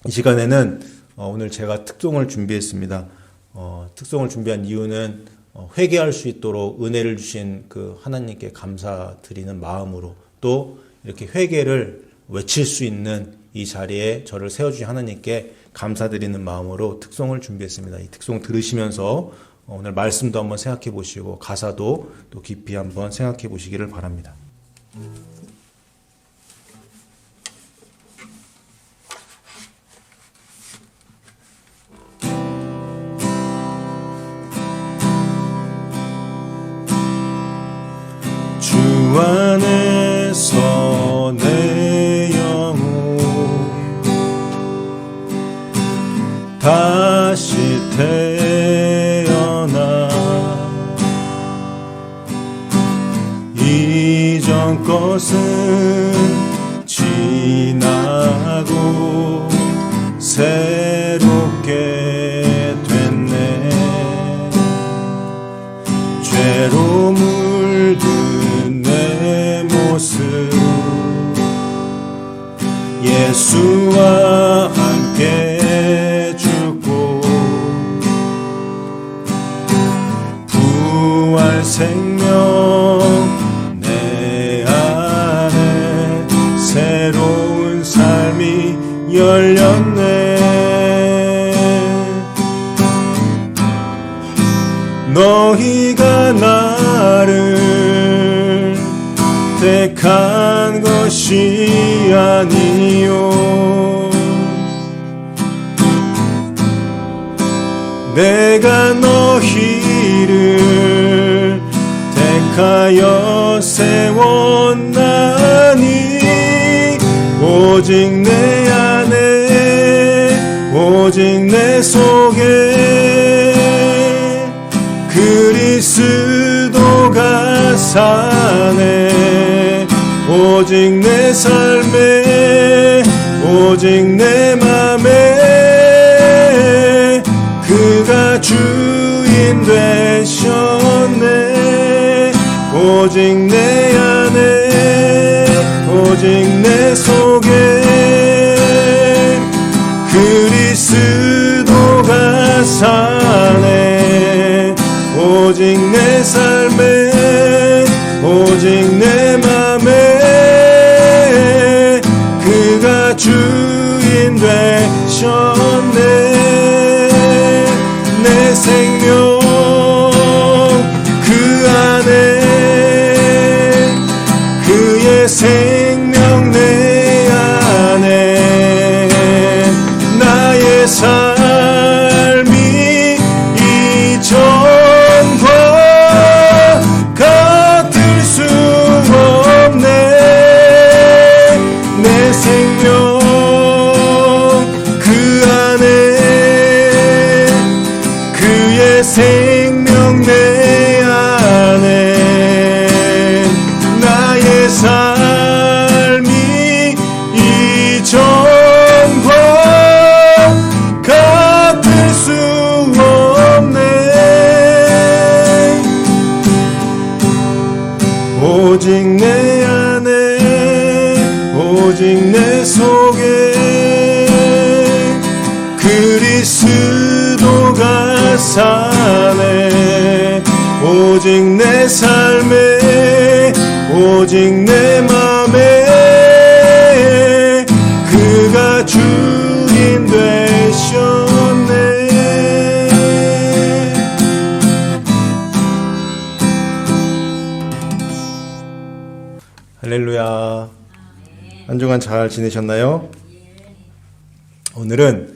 이 시간에는 오늘 제가 특송을 준비했습니다. 특송을 준비한 이유는 회개할 수 있도록 은혜를 주신 그 하나님께 감사드리는 마음으로, 또 이렇게 회개를 외칠 수 있는 이 자리에 저를 세워주신 하나님께 감사드리는 마음으로 특송을 준비했습니다. 이 특송 들으시면서 오늘 말씀도 한번 생각해 보시고 가사도 또 깊이 한번 생각해 보시기를 바랍니다. 주 안에서 내 영혼 다시 태어나 이전 것은 지나고 새롭게 됐네. 죄로 물든 내 모습 예수와 함께 죽고 부활 생명 내 안에 새로운 삶이 열렸네. 너희가 나를 택한 것이 아니요 내가 너희를 택하여 세웠나니 오직 내 안에 오직 내 속에 그리스도가 사네. 오직 내 삶에 오직 내 맘에 그가 주인 되셨네. 오직 내 안에 오직 내 속에 그리스도가 사네. 오직 내 삶에 오직 내 맘에 그가 주인 되셨네. 내 생명 그 안에 그의 생명 내 안에 나의 삶이 이전과 같을 수 없네. 내 생명 그 안에 그의 생명 내 안에 나의 삶이 이전과 같을 수 없네. 오직 내 안에 오직 내 속에 그리스도가 사네. 오직 내 삶에 오직 내 맘에 그가 주인 되셨네. 할렐루야. 한 주간 잘 지내셨나요? 오늘은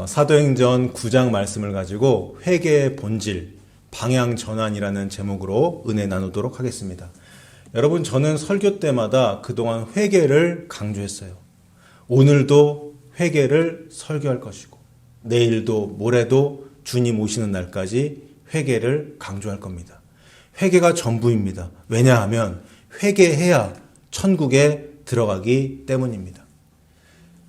사도행전 9장 말씀을 가지고 회개의 본질, 방향 전환이라는 제목으로 은혜 나누도록 하겠습니다. 여러분, 저는 설교 때마다 그동안 회개를 강조했어요. 오늘도 회개를 설교할 것이고 내일도 모레도 주님 오시는 날까지 회개를 강조할 겁니다. 회개가 전부입니다. 왜냐하면 회개해야 천국에 들어가기 때문입니다.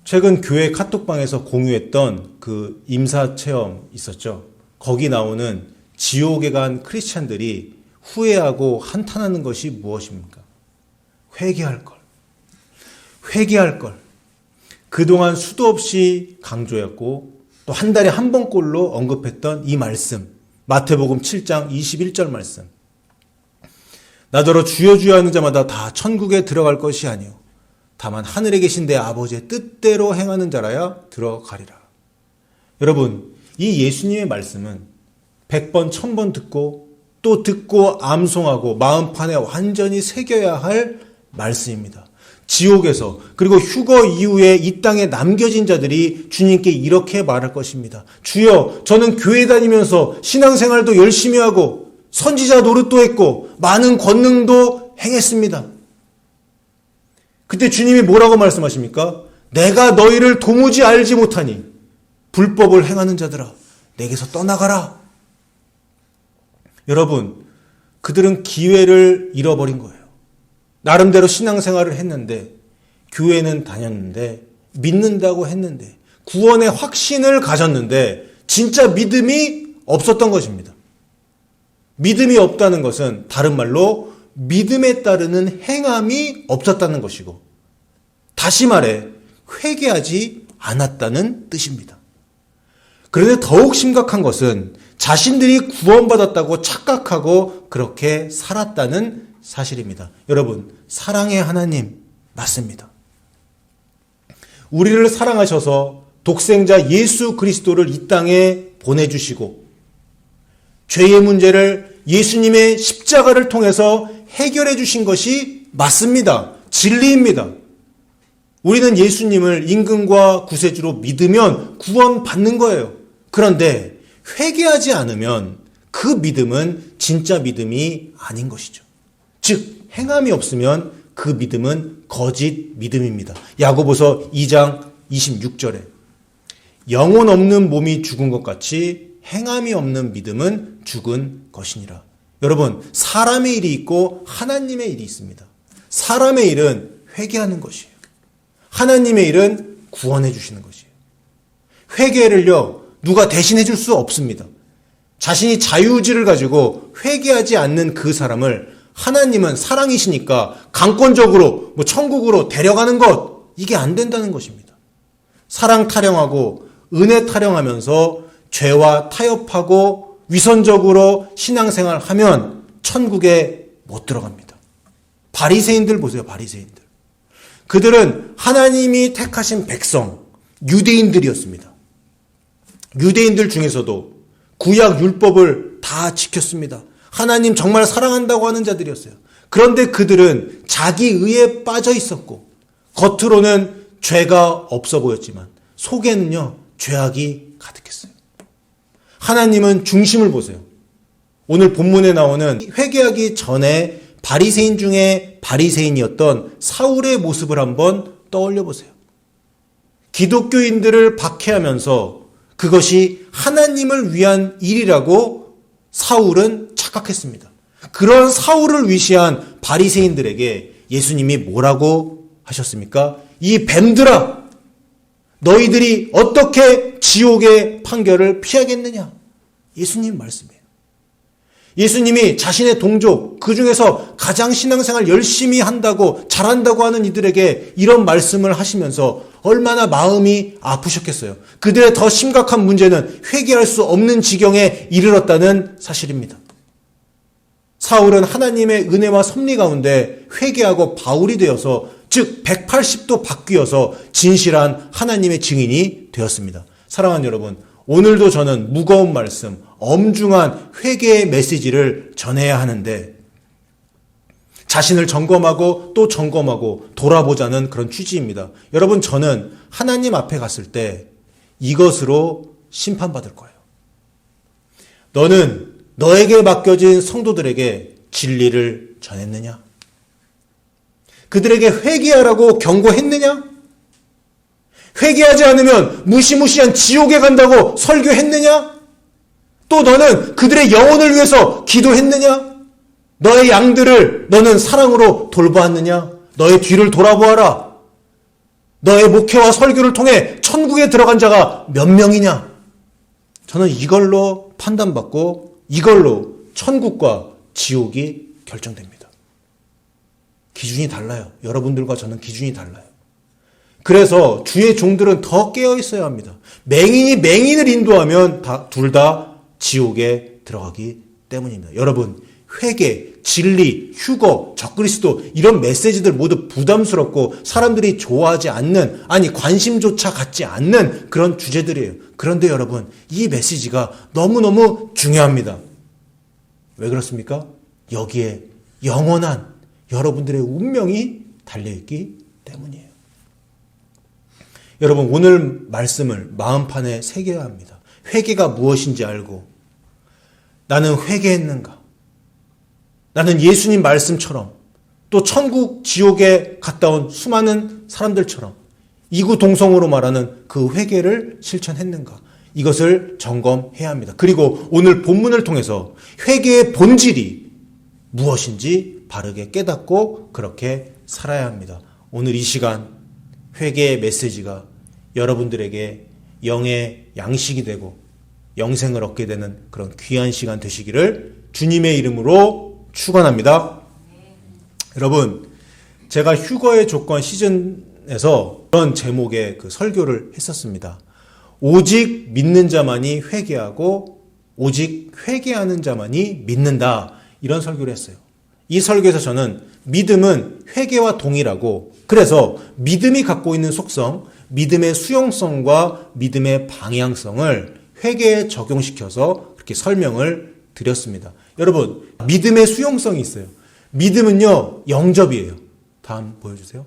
최근 교회 카톡방에서 공유했던 그 임사체험 있었죠. 거기 나오는 지옥에 간 크리스찬들이 후회하고 한탄하는 것이 무엇입니까? 회개할 걸. 그동안 수도 없이 강조했고 또 한 달에 한 번꼴로 언급했던 이 말씀, 마태복음 7장 21절 말씀. 나더러 주여 주여 하는 자마다 다 천국에 들어갈 것이 아니요 다만 하늘에 계신 내 아버지의 뜻대로 행하는 자라야 들어가리라. 여러분, 이 예수님의 말씀은 100번, 1000번 듣고 또 듣고 암송하고 마음판에 완전히 새겨야 할 말씀입니다. 지옥에서 그리고 휴거 이후에 이 땅에 남겨진 자들이 주님께 이렇게 말할 것입니다. 주여, 저는 교회 다니면서 신앙생활도 열심히 하고 선지자 노릇도 했고 많은 권능도 행했습니다. 그때 주님이 뭐라고 말씀하십니까? 내가 너희를 도무지 알지 못하니 불법을 행하는 자들아, 내게서 떠나가라. 여러분, 그들은 기회를 잃어버린 거예요. 나름대로 신앙생활을 했는데, 교회는 다녔는데, 믿는다고 했는데, 구원의 확신을 가졌는데 진짜 믿음이 없었던 것입니다. 믿음이 없다는 것은 다른 말로 믿음에 따르는 행함이 없었다는 것이고, 다시 말해 회개하지 않았다는 뜻입니다. 그런데 더욱 심각한 것은 자신들이 구원받았다고 착각하고 그렇게 살았다는 사실입니다. 여러분, 사랑의 하나님 맞습니다. 우리를 사랑하셔서 독생자 예수 그리스도를 이 땅에 보내주시고 죄의 문제를 예수님의 십자가를 통해서 해결해 주신 것이 맞습니다. 진리입니다. 우리는 예수님을 임금과 구세주로 믿으면 구원받는 거예요. 그런데 회개하지 않으면 그 믿음은 진짜 믿음이 아닌 것이죠. 즉 행함이 없으면 그 믿음은 거짓 믿음입니다. 야고보서 2장 26절에 영혼 없는 몸이 죽은 것 같이 행함이 없는 믿음은 죽은 것이니라. 여러분, 사람의 일이 있고 하나님의 일이 있습니다. 사람의 일은 회개하는 것이에요. 하나님의 일은 구원해 주시는 것이에요. 회개를요, 누가 대신해 줄 수 없습니다. 자신이 자유의지를 가지고 회개하지 않는 그 사람을 하나님은 사랑이시니까 강권적으로 천국으로 데려가는 것, 이게 안 된다는 것입니다. 사랑 타령하고 은혜 타령하면서 죄와 타협하고 위선적으로 신앙생활하면 천국에 못 들어갑니다. 바리새인들 보세요. 바리새인들. 그들은 하나님이 택하신 백성, 유대인들이었습니다. 유대인들 중에서도 구약 율법을 다 지켰습니다. 하나님 정말 사랑한다고 하는 자들이었어요. 그런데 그들은 자기 의에 빠져 있었고 겉으로는 죄가 없어 보였지만 속에는요, 죄악이 가득했어요. 하나님은 중심을 보세요. 오늘 본문에 나오는 회개하기 전에 바리새인 중에 바리새인이었던 사울의 모습을 한번 떠올려 보세요. 기독교인들을 박해하면서 그것이 하나님을 위한 일이라고 사울은 착각했습니다. 그런 사울을 위시한 바리새인들에게 예수님이 뭐라고 하셨습니까? 이 뱀들아, 너희들이 어떻게 지옥의 판결을 피하겠느냐? 예수님 말씀이에요. 예수님이 자신의 동족, 그 중에서 가장 신앙생활 열심히 한다고 잘한다고 하는 이들에게 이런 말씀을 하시면서 얼마나 마음이 아프셨겠어요. 그들의 더 심각한 문제는 회개할 수 없는 지경에 이르렀다는 사실입니다. 사울은 하나님의 은혜와 섭리 가운데 회개하고 바울이 되어서, 즉 180도 바뀌어서 진실한 하나님의 증인이 되었습니다. 사랑하는 여러분, 오늘도 저는 무거운 말씀, 엄중한 회개의 메시지를 전해야 하는데 자신을 점검하고 또 점검하고 돌아보자는 그런 취지입니다. 여러분, 저는 하나님 앞에 갔을 때 이것으로 심판받을 거예요. 너는 너에게 맡겨진 성도들에게 진리를 전했느냐? 그들에게 회개하라고 경고했느냐? 회개하지 않으면 무시무시한 지옥에 간다고 설교했느냐? 또 너는 그들의 영혼을 위해서 기도했느냐? 너의 양들을 너는 사랑으로 돌보았느냐? 너의 뒤를 돌아보아라. 너의 목회와 설교를 통해 천국에 들어간 자가 몇 명이냐? 저는 이걸로 판단받고 이걸로 천국과 지옥이 결정됩니다. 기준이 달라요. 여러분들과 저는 기준이 달라요. 그래서 주의 종들은 더 깨어 있어야 합니다. 맹인이 맹인을 인도하면 둘 다 지옥에 들어가기 때문입니다. 여러분, 회개, 진리, 휴거, 적그리스도 이런 메시지들 모두 부담스럽고 사람들이 좋아하지 않는, 아니 관심조차 갖지 않는 그런 주제들이에요. 그런데 여러분, 이 메시지가 너무너무 중요합니다. 왜 그렇습니까? 여기에 영원한 여러분들의 운명이 달려있기 때문이에요. 여러분, 오늘 말씀을 마음판에 새겨야 합니다. 회개가 무엇인지 알고, 나는 회개했는가? 나는 예수님 말씀처럼 또 천국, 지옥에 갔다 온 수많은 사람들처럼 이구동성으로 말하는 그 회개를 실천했는가? 이것을 점검해야 합니다. 그리고 오늘 본문을 통해서 회개의 본질이 무엇인지 바르게 깨닫고 그렇게 살아야 합니다. 오늘 이 시간 회개의 메시지가 여러분들에게 영의 양식이 되고 영생을 얻게 되는 그런 귀한 시간 되시기를 주님의 이름으로 축원합니다. 여러분, 제가 휴거의 조건 시즌에서 그런 제목의 그 설교를 했었습니다. 오직 믿는 자만이 회개하고 오직 회개하는 자만이 믿는다. 이런 설교를 했어요. 이 설교에서 저는 믿음은 회개와 동일하고, 그래서 믿음이 갖고 있는 속성, 믿음의 수용성과 믿음의 방향성을 회개에 적용시켜서 그렇게 설명을 드렸습니다. 여러분, 믿음의 수용성이 있어요. 믿음은요, 영접이에요. 다음 보여주세요.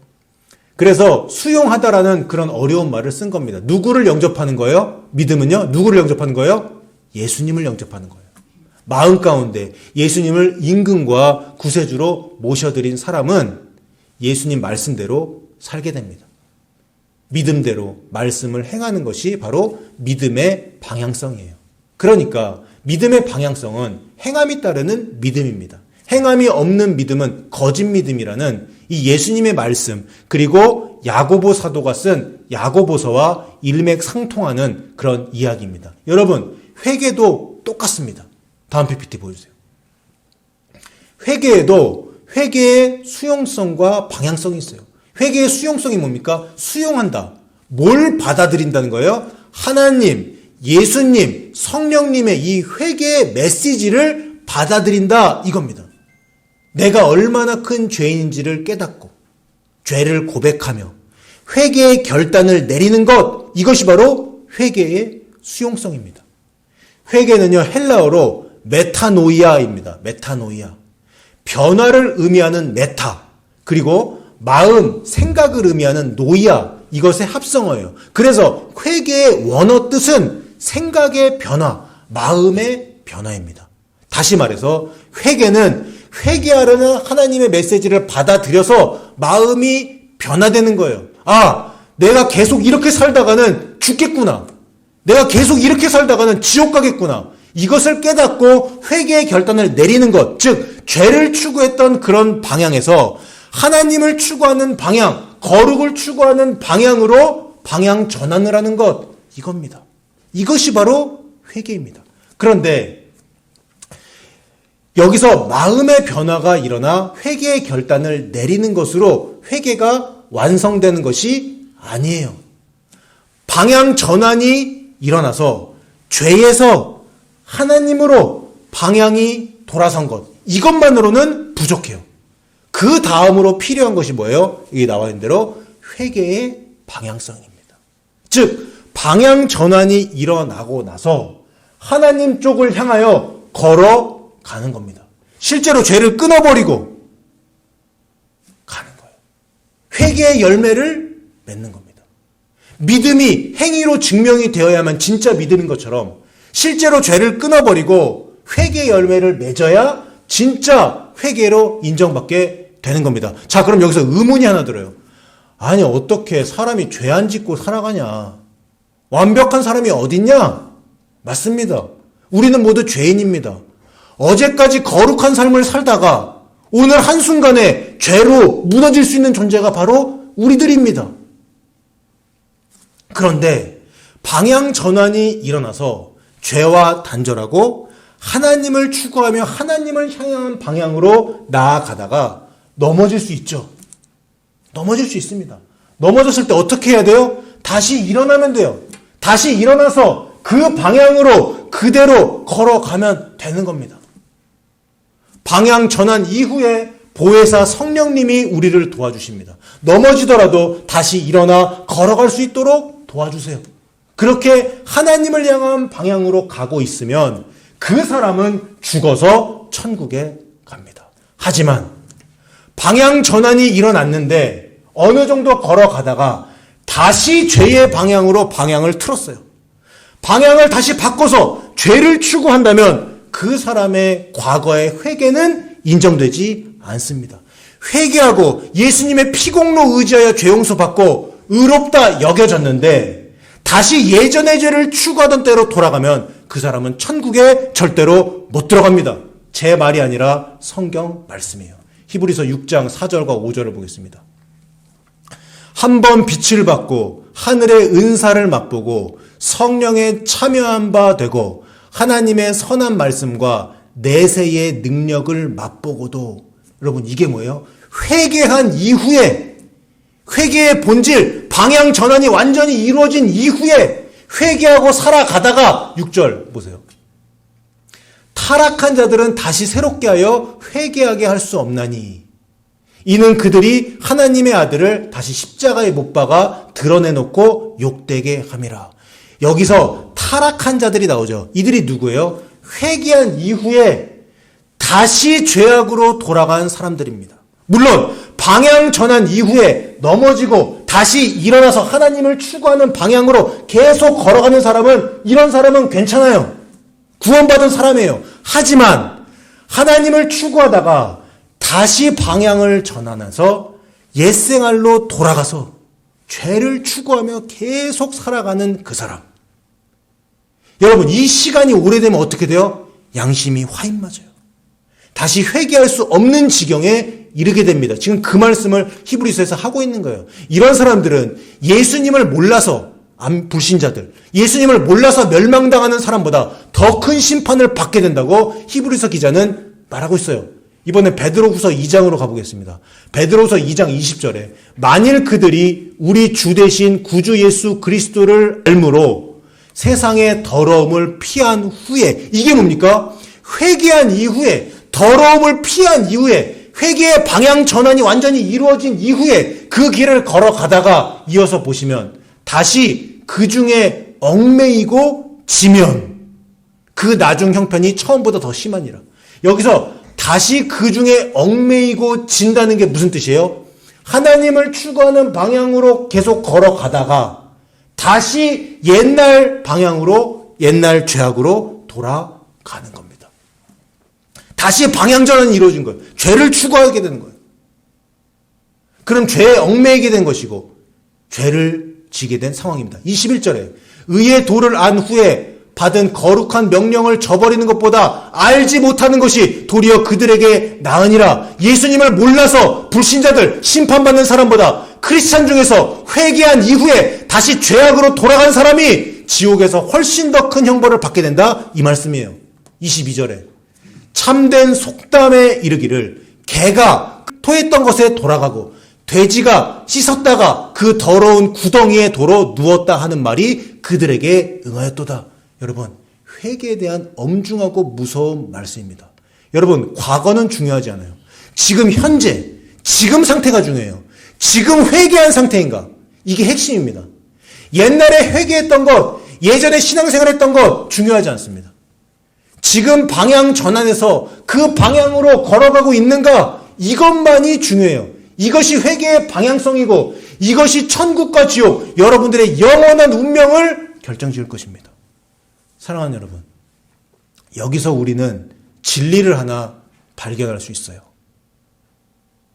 그래서 수용하다라는 그런 어려운 말을 쓴 겁니다. 누구를 영접하는 거예요? 믿음은요, 누구를 영접하는 거예요? 예수님을 영접하는 거예요. 마음 가운데 예수님을 임금과 구세주로 모셔드린 사람은 예수님 말씀대로 살게 됩니다. 믿음대로 말씀을 행하는 것이 바로 믿음의 방향성이에요. 그러니까 믿음의 방향성은 행함이 따르는 믿음입니다. 행함이 없는 믿음은 거짓 믿음이라는 이 예수님의 말씀, 그리고 야고보 사도가 쓴 야고보서와 일맥상통하는 그런 이야기입니다. 여러분, 회개도 똑같습니다. 다음 PPT 보여주세요. 회개에도 회개의 수용성과 방향성이 있어요. 회개의 수용성이 뭡니까? 수용한다. 뭘 받아들인다는 거예요? 하나님, 예수님, 성령님의 이 회개의 메시지를 받아들인다, 이겁니다. 내가 얼마나 큰 죄인인지를 깨닫고 죄를 고백하며 회개의 결단을 내리는 것, 이것이 바로 회개의 수용성입니다. 회개는요, 헬라어로 메타노이아입니다. 메타노이아. 변화를 의미하는 메타, 그리고 마음, 생각을 의미하는 노이아, 이것의 합성어예요. 그래서 회개의 원어 뜻은 생각의 변화, 마음의 변화입니다. 다시 말해서 회개는 회개하려는 하나님의 메시지를 받아들여서 마음이 변화되는 거예요. 아, 내가 계속 이렇게 살다가는 죽겠구나. 내가 계속 이렇게 살다가는 지옥 가겠구나. 이것을 깨닫고 회개의 결단을 내리는 것, 즉 죄를 추구했던 그런 방향에서 하나님을 추구하는 방향, 거룩을 추구하는 방향으로 방향 전환을 하는 것, 이겁니다. 이것이 바로 회개입니다. 그런데 여기서 마음의 변화가 일어나 회개의 결단을 내리는 것으로 회개가 완성되는 것이 아니에요. 방향 전환이 일어나서 죄에서 하나님으로 방향이 돌아선 것, 이것만으로는 부족해요. 그 다음으로 필요한 것이 뭐예요? 여기 나와 있는 대로 회개의 방향성입니다. 즉 방향 전환이 일어나고 나서 하나님 쪽을 향하여 걸어가는 겁니다. 실제로 죄를 끊어버리고 가는 거예요. 회개의 열매를 맺는 겁니다. 믿음이 행위로 증명이 되어야만 진짜 믿음인 것처럼 실제로 죄를 끊어버리고 회개의 열매를 맺어야 진짜 회개로 인정받게 되는 겁니다. 자, 그럼 여기서 의문이 하나 들어요. 아니, 어떻게 사람이 죄 안 짓고 살아가냐? 완벽한 사람이 어딨냐? 맞습니다. 우리는 모두 죄인입니다. 어제까지 거룩한 삶을 살다가 오늘 한순간에 죄로 무너질 수 있는 존재가 바로 우리들입니다. 그런데 방향 전환이 일어나서 죄와 단절하고 하나님을 추구하며 하나님을 향한 방향으로 나아가다가 넘어질 수 있죠. 넘어질 수 있습니다. 넘어졌을 때 어떻게 해야 돼요? 다시 일어나면 돼요. 다시 일어나서 그 방향으로 그대로 걸어가면 되는 겁니다. 방향 전환 이후에 보혜사 성령님이 우리를 도와주십니다. 넘어지더라도 다시 일어나 걸어갈 수 있도록 도와주세요. 그렇게 하나님을 향한 방향으로 가고 있으면 그 사람은 죽어서 천국에 갑니다. 하지만 방향 전환이 일어났는데 어느 정도 걸어가다가 다시 죄의 방향으로 방향을 틀었어요. 방향을 다시 바꿔서 죄를 추구한다면 그 사람의 과거의 회개는 인정되지 않습니다. 회개하고 예수님의 피공로 의지하여 죄 용서받고 의롭다 여겨졌는데 다시 예전의 죄를 추구하던 때로 돌아가면 그 사람은 천국에 절대로 못 들어갑니다. 제 말이 아니라 성경 말씀이에요. 히브리서 6장 4절과 5절을 보겠습니다. 한 번 빛을 받고 하늘의 은사를 맛보고 성령에 참여한 바 되고 하나님의 선한 말씀과 내세의 능력을 맛보고도, 여러분 이게 뭐예요? 회개한 이후에, 회개의 본질, 방향 전환이 완전히 이루어진 이후에 회개하고 살아가다가 6절 보세요. 타락한 자들은 다시 새롭게 하여 회개하게 할 수 없나니 이는 그들이 하나님의 아들을 다시 십자가에 못 박아 드러내놓고 욕되게 함이라. 여기서 타락한 자들이 나오죠. 이들이 누구예요? 회개한 이후에 다시 죄악으로 돌아간 사람들입니다. 물론 방향 전환 이후에 넘어지고 다시 일어나서 하나님을 추구하는 방향으로 계속 걸어가는 사람은, 이런 사람은 괜찮아요. 구원받은 사람이에요. 하지만 하나님을 추구하다가 다시 방향을 전환해서 옛생활로 돌아가서 죄를 추구하며 계속 살아가는 그 사람. 여러분, 이 시간이 오래되면 어떻게 돼요? 양심이 화인 맞아요. 다시 회개할 수 없는 지경에 이르게 됩니다. 지금 그 말씀을 히브리서에서 하고 있는 거예요. 이런 사람들은 예수님을 몰라서, 불신자들, 예수님을 몰라서 멸망당하는 사람보다 더 큰 심판을 받게 된다고 히브리서 기자는 말하고 있어요. 이번에 베드로후서 2장으로 가보겠습니다. 베드로후서 2장 20절에 만일 그들이 우리 주 대신 구주 예수 그리스도를 알므로 세상의 더러움을 피한 후에, 이게 뭡니까? 회개한 이후에, 더러움을 피한 이후에, 회개의 방향 전환이 완전히 이루어진 이후에 그 길을 걸어가다가 이어서 보시면 다시 그 중에 얽매이고 지면 그 나중 형편이 처음보다 더 심하니라. 여기서 다시 그 중에 얽매이고 진다는 게 무슨 뜻이에요? 하나님을 추구하는 방향으로 계속 걸어가다가 다시 옛날 방향으로, 옛날 죄악으로 돌아가는 겁니다. 다시 방향 전환이 이루어진 거예요. 죄를 추구하게 되는 거예요. 그럼 죄에 얽매이게 된 것이고 죄를 지게 된 상황입니다. 21절에 의의 도를 안 후에 받은 거룩한 명령을 저버리는 것보다 알지 못하는 것이 도리어 그들에게 나으니라. 예수님을 몰라서 불신자들, 심판받는 사람보다 크리스찬 중에서 회개한 이후에 다시 죄악으로 돌아간 사람이 지옥에서 훨씬 더 큰 형벌을 받게 된다, 이 말씀이에요. 22절에 참된 속담에 이르기를 개가 토했던 것에 돌아가고 돼지가 씻었다가 그 더러운 구덩이에 도로 누웠다 하는 말이 그들에게 응하였도다. 여러분, 회개에 대한 엄중하고 무서운 말씀입니다. 여러분, 과거는 중요하지 않아요. 지금 현재, 지금 상태가 중요해요. 지금 회개한 상태인가? 이게 핵심입니다. 옛날에 회개했던 것, 예전에 신앙생활했던 것 중요하지 않습니다. 지금 방향 전환해서 그 방향으로 걸어가고 있는가? 이것만이 중요해요. 이것이 회개의 방향성이고 이것이 천국과 지옥, 여러분들의 영원한 운명을 결정지을 것입니다. 사랑하는 여러분, 여기서 우리는 진리를 하나 발견할 수 있어요.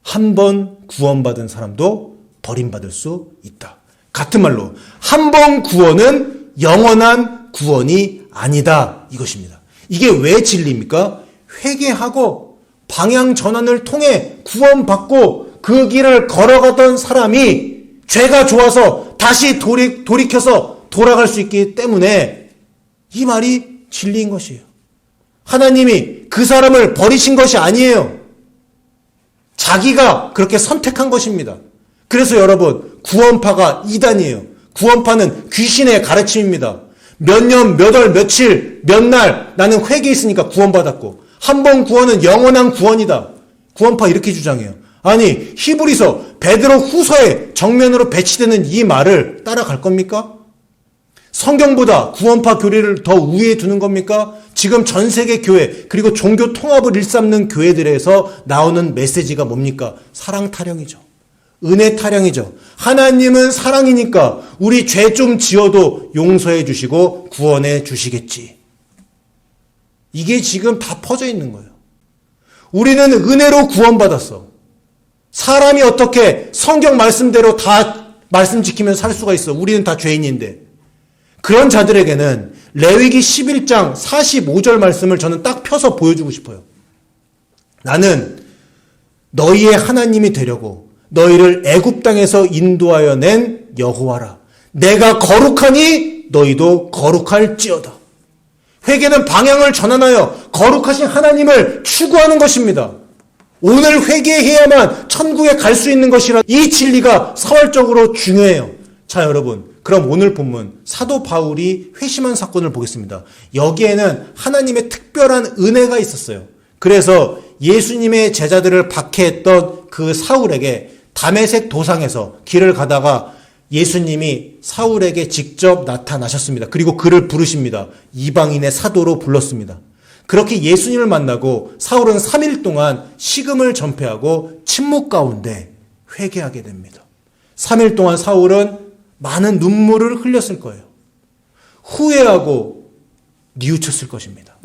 한 번 구원받은 사람도 버림받을 수 있다. 같은 말로 한 번 구원은 영원한 구원이 아니다, 이것입니다. 이게 왜 진리입니까? 회개하고 방향 전환을 통해 구원받고 그 길을 걸어가던 사람이 죄가 좋아서 다시 돌이켜서 돌아갈 수 있기 때문에 이 말이 진리인 것이에요. 하나님이 그 사람을 버리신 것이 아니에요. 자기가 그렇게 선택한 것입니다. 그래서 여러분, 구원파가 이단이에요. 구원파는 귀신의 가르침입니다. 몇 년, 몇 월, 며칠, 몇 날 나는 회개했으니까 구원받았고 한 번 구원은 영원한 구원이다. 구원파 이렇게 주장해요. 아니, 히브리서 베드로 후서에 정면으로 배치되는 이 말을 따라갈 겁니까? 성경보다 구원파 교리를 더 우위에 두는 겁니까? 지금 전 세계 교회 그리고 종교 통합을 일삼는 교회들에서 나오는 메시지가 뭡니까? 사랑 타령이죠. 은혜 타령이죠. 하나님은 사랑이니까 우리 죄 좀 지어도 용서해 주시고 구원해 주시겠지. 이게 지금 다 퍼져 있는 거예요. 우리는 은혜로 구원받았어. 사람이 어떻게 성경 말씀대로 다 말씀 지키면 살 수가 있어. 우리는 다 죄인인데. 그런 자들에게는 레위기 11장 45절 말씀을 저는 딱 펴서 보여주고 싶어요. 나는 너희의 하나님이 되려고 너희를 애굽 땅에서 인도하여 낸 여호와라. 내가 거룩하니 너희도 거룩할지어다. 회개는 방향을 전환하여 거룩하신 하나님을 추구하는 것입니다. 오늘 회개해야만 천국에 갈 수 있는 것이라 이 진리가 사활적으로 중요해요. 자, 여러분, 그럼 오늘 본문 사도 바울이 회심한 사건을 보겠습니다. 여기에는 하나님의 특별한 은혜가 있었어요. 그래서 예수님의 제자들을 박해했던 그 사울에게 다메섹 도상에서 길을 가다가 예수님이 사울에게 직접 나타나셨습니다. 그리고 그를 부르십니다. 이방인의 사도로 불렀습니다. 그렇게 예수님을 만나고 사울은 3일 동안 식음을 전폐하고 침묵 가운데 회개하게 됩니다. 3일 동안 사울은 많은 눈물을 흘렸을 거예요. 후회하고 뉘우쳤을 것입니다.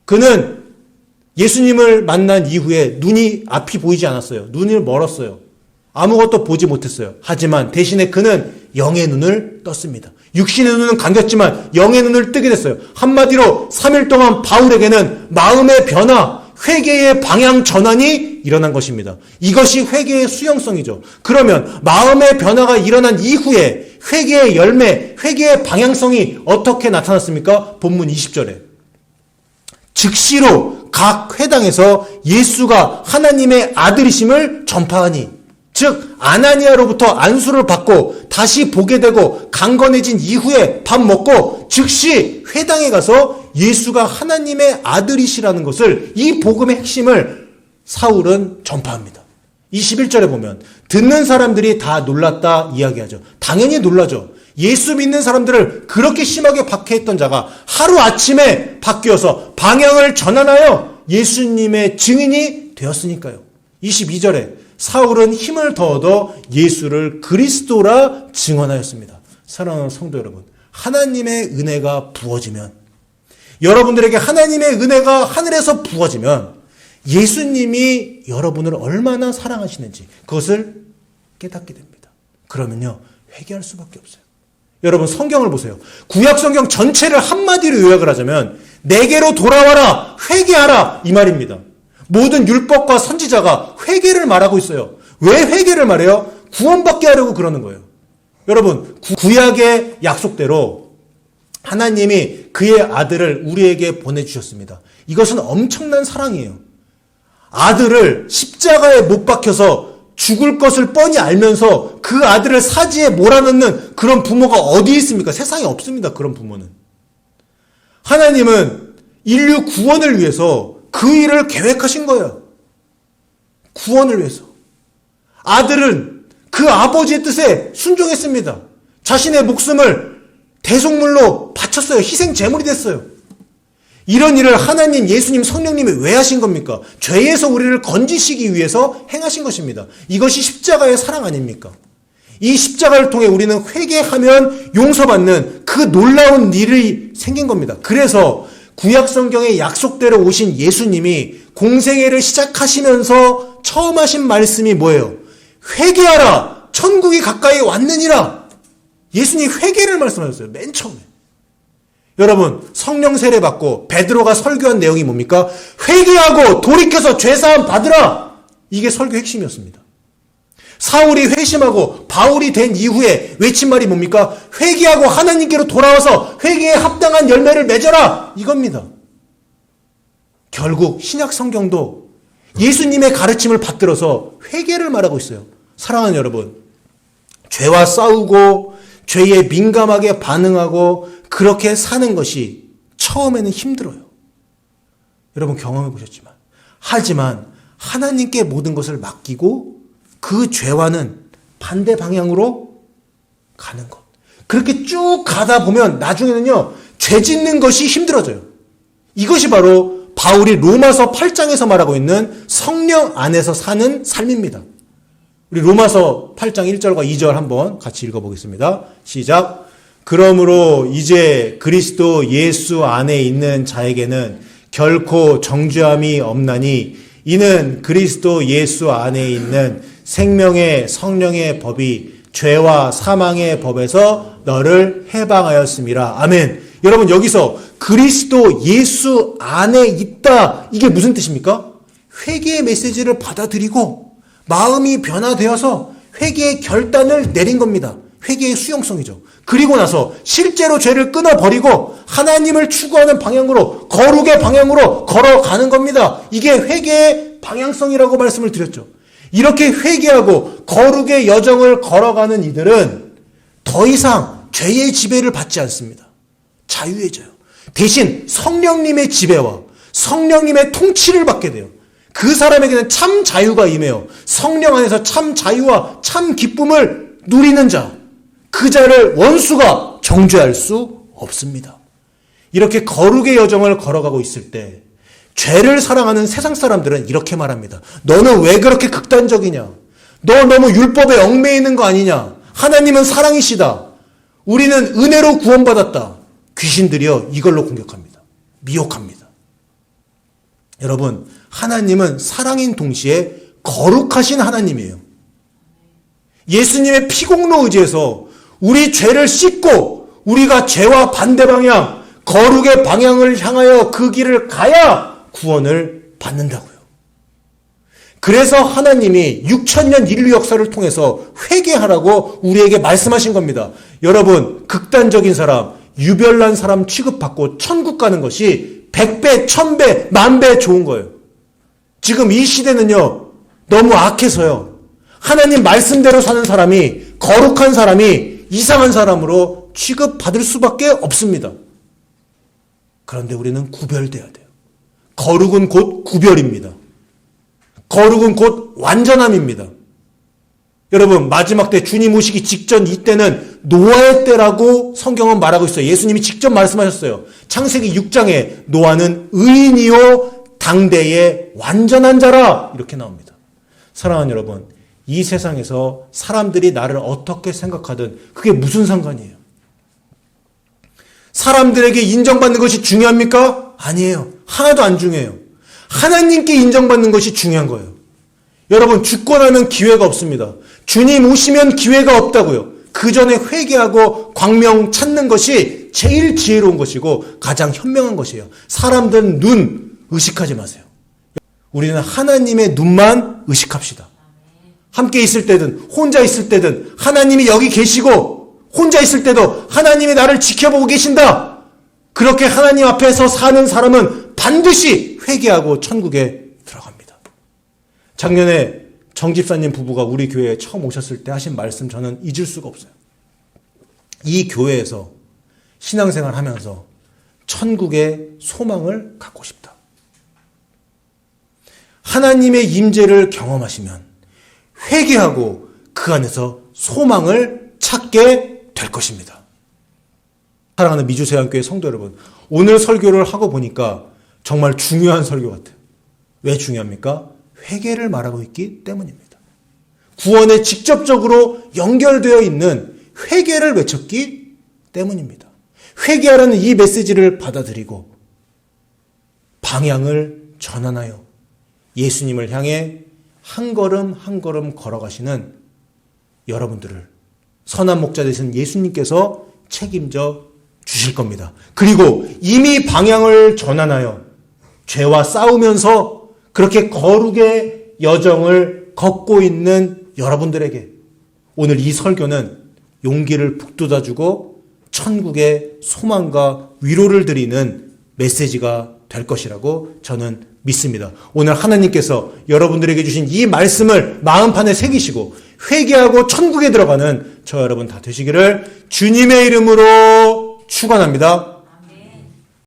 그는 예수님을 만난 이후에 눈이 앞이 보이지 않았어요. 눈을 멀었어요. 아무것도 보지 못했어요. 하지만 대신에 그는 영의 눈을 떴습니다. 육신의 눈은 감겼지만 영의 눈을 뜨게 됐어요. 한마디로 3일 동안 바울에게는 마음의 변화, 회개의 방향 전환이 일어난 것입니다. 이것이 회개의 수용성이죠. 그러면 마음의 변화가 일어난 이후에 회개의 열매, 회개의 방향성이 어떻게 나타났습니까? 본문 20절에. 즉시로 각 회당에서 예수가 하나님의 아들이심을 전파하니, 즉 아나니아로부터 안수를 받고 다시 보게 되고 강건해진 이후에 밥 먹고 즉시 회당에 가서 예수가 하나님의 아들이시라는 것을, 이 복음의 핵심을 사울은 전파합니다. 21절에 보면 듣는 사람들이 다 놀랐다 이야기하죠. 당연히 놀라죠. 예수 믿는 사람들을 그렇게 심하게 박해했던 자가 하루아침에 바뀌어서 방향을 전환하여 예수님의 증인이 되었으니까요. 22절에 사울은 힘을 더 얻어 예수를 그리스도라 증언하였습니다. 사랑하는 성도 여러분, 하나님의 은혜가 부어지면, 여러분들에게 하나님의 은혜가 하늘에서 부어지면 예수님이 여러분을 얼마나 사랑하시는지 그것을 깨닫게 됩니다. 그러면요, 회개할 수밖에 없어요. 여러분, 성경을 보세요. 구약 성경 전체를 한마디로 요약을 하자면 내게로 돌아와라, 회개하라, 이 말입니다. 모든 율법과 선지자가 회개를 말하고 있어요. 왜 회개를 말해요? 구원받게 하려고 그러는 거예요. 여러분, 구약의 약속대로 하나님이 그의 아들을 우리에게 보내주셨습니다. 이것은 엄청난 사랑이에요. 아들을 십자가에 못 박혀서 죽을 것을 뻔히 알면서 그 아들을 사지에 몰아넣는 그런 부모가 어디 있습니까? 세상에 없습니다. 그런 부모는. 하나님은 인류 구원을 위해서 그 일을 계획하신 거예요. 구원을 위해서. 아들은 그 아버지의 뜻에 순종했습니다. 자신의 목숨을 대속물로 바쳤어요. 희생 제물이 됐어요. 이런 일을 하나님, 예수님, 성령님이 왜 하신 겁니까? 죄에서 우리를 건지시기 위해서 행하신 것입니다. 이것이 십자가의 사랑 아닙니까? 이 십자가를 통해 우리는 회개하면 용서받는 그 놀라운 일이 생긴 겁니다. 그래서 구약 성경의 약속대로 오신 예수님이 공생애를 시작하시면서 처음 하신 말씀이 뭐예요? 회개하라! 천국이 가까이 왔느니라! 예수님이 회개를 말씀하셨어요. 맨 처음에. 여러분, 성령 세례 받고 베드로가 설교한 내용이 뭡니까? 회개하고 돌이켜서 죄사함 받으라! 이게 설교 핵심이었습니다. 사울이 회심하고 바울이 된 이후에 외친 말이 뭡니까? 회개하고 하나님께로 돌아와서 회개에 합당한 열매를 맺어라! 이겁니다. 결국 신약 성경도 예수님의 가르침을 받들어서 회개를 말하고 있어요. 사랑하는 여러분, 죄와 싸우고 죄에 민감하게 반응하고 그렇게 사는 것이 처음에는 힘들어요. 여러분 경험해 보셨지만. 하지만 하나님께 모든 것을 맡기고 그 죄와는 반대 방향으로 가는 것. 그렇게 쭉 가다 보면 나중에는요, 죄 짓는 것이 힘들어져요. 이것이 바로 바울이 로마서 8장에서 말하고 있는 성령 안에서 사는 삶입니다. 우리 로마서 8장 1절과 2절 한번 같이 읽어보겠습니다. 시작. 그러므로 이제 그리스도 예수 안에 있는 자에게는 결코 정죄함이 없나니 이는 그리스도 예수 안에 있는 생명의 성령의 법이 죄와 사망의 법에서 너를 해방하였음이라. 아멘. 여러분 여기서 그리스도 예수 안에 있다. 이게 무슨 뜻입니까? 회개의 메시지를 받아들이고 마음이 변화되어서 회개의 결단을 내린 겁니다. 회개의 수용성이죠. 그리고 나서 실제로 죄를 끊어버리고 하나님을 추구하는 방향으로, 거룩의 방향으로 걸어가는 겁니다. 이게 회개의 방향성이라고 말씀을 드렸죠. 이렇게 회개하고 거룩의 여정을 걸어가는 이들은 더 이상 죄의 지배를 받지 않습니다. 자유해져요. 대신 성령님의 지배와 성령님의 통치를 받게 돼요. 그 사람에게는 참 자유가 임해요. 성령 안에서 참 자유와 참 기쁨을 누리는 자, 그 자를 원수가 정죄할 수 없습니다. 이렇게 거룩의 여정을 걸어가고 있을 때 죄를 사랑하는 세상 사람들은 이렇게 말합니다. 너는 왜 그렇게 극단적이냐? 너 너무 율법에 얽매이는 있는 거 아니냐? 하나님은 사랑이시다. 우리는 은혜로 구원받았다. 귀신들이여 이걸로 공격합니다. 미혹합니다. 여러분, 하나님은 사랑인 동시에 거룩하신 하나님이에요. 예수님의 피공로 의지해서 우리 죄를 씻고 우리가 죄와 반대 방향, 거룩의 방향을 향하여 그 길을 가야 구원을 받는다고요. 그래서 하나님이 6,000년 인류 역사를 통해서 회개하라고 우리에게 말씀하신 겁니다. 여러분, 극단적인 사람, 유별난 사람 취급받고 천국 가는 것이 100배, 1000배, 10,000배 좋은 거예요. 지금 이 시대는요, 너무 악해서요. 하나님 말씀대로 사는 사람이, 거룩한 사람이 이상한 사람으로 취급받을 수밖에 없습니다. 그런데 우리는 구별돼야 돼요. 거룩은 곧 구별입니다. 거룩은 곧 완전함입니다. 여러분, 마지막 때 주님 오시기 직전 이때는 노아의 때라고 성경은 말하고 있어요. 예수님이 직접 말씀하셨어요. 창세기 6장에 노아는 의인이요 당대의 완전한 자라 이렇게 나옵니다. 사랑하는 여러분, 이 세상에서 사람들이 나를 어떻게 생각하든 그게 무슨 상관이에요? 사람들에게 인정받는 것이 중요합니까? 아니에요. 하나도 안 중요해요. 하나님께 인정받는 것이 중요한 거예요. 여러분, 죽고 나면 기회가 없습니다. 주님 오시면 기회가 없다고요. 그 전에 회개하고 광명 찾는 것이 제일 지혜로운 것이고 가장 현명한 것이에요. 사람들은 눈 의식하지 마세요. 우리는 하나님의 눈만 의식합시다. 함께 있을 때든 혼자 있을 때든 하나님이 여기 계시고 혼자 있을 때도 하나님이 나를 지켜보고 계신다. 그렇게 하나님 앞에서 사는 사람은 반드시 회개하고 천국에 들어갑니다. 작년에 정 집사님 부부가 우리 교회에 처음 오셨을 때 하신 말씀 저는 잊을 수가 없어요. 이 교회에서 신앙생활 하면서 천국의 소망을 갖고 싶다. 하나님의 임재를 경험하시면 회개하고 그 안에서 소망을 찾게 될 것입니다. 사랑하는 미주세안교회 성도 여러분, 오늘 설교를 하고 보니까 정말 중요한 설교 같아요. 왜 중요합니까? 회개를 말하고 있기 때문입니다. 구원에 직접적으로 연결되어 있는 회개를 외쳤기 때문입니다. 회개하라는 이 메시지를 받아들이고 방향을 전환하여 예수님을 향해 한 걸음 한 걸음 걸어가시는 여러분들을 선한 목자 되신 예수님께서 책임져 주실 겁니다. 그리고 이미 방향을 전환하여 죄와 싸우면서 그렇게 거룩의 여정을 걷고 있는 여러분들에게 오늘 이 설교는 용기를 북돋아주고 천국의 소망과 위로를 드리는 메시지가 될 것이라고 저는 믿습니다. 오늘 하나님께서 여러분들에게 주신 이 말씀을 마음판에 새기시고 회개하고 천국에 들어가는 저 여러분 다 되시기를 주님의 이름으로 축원합니다.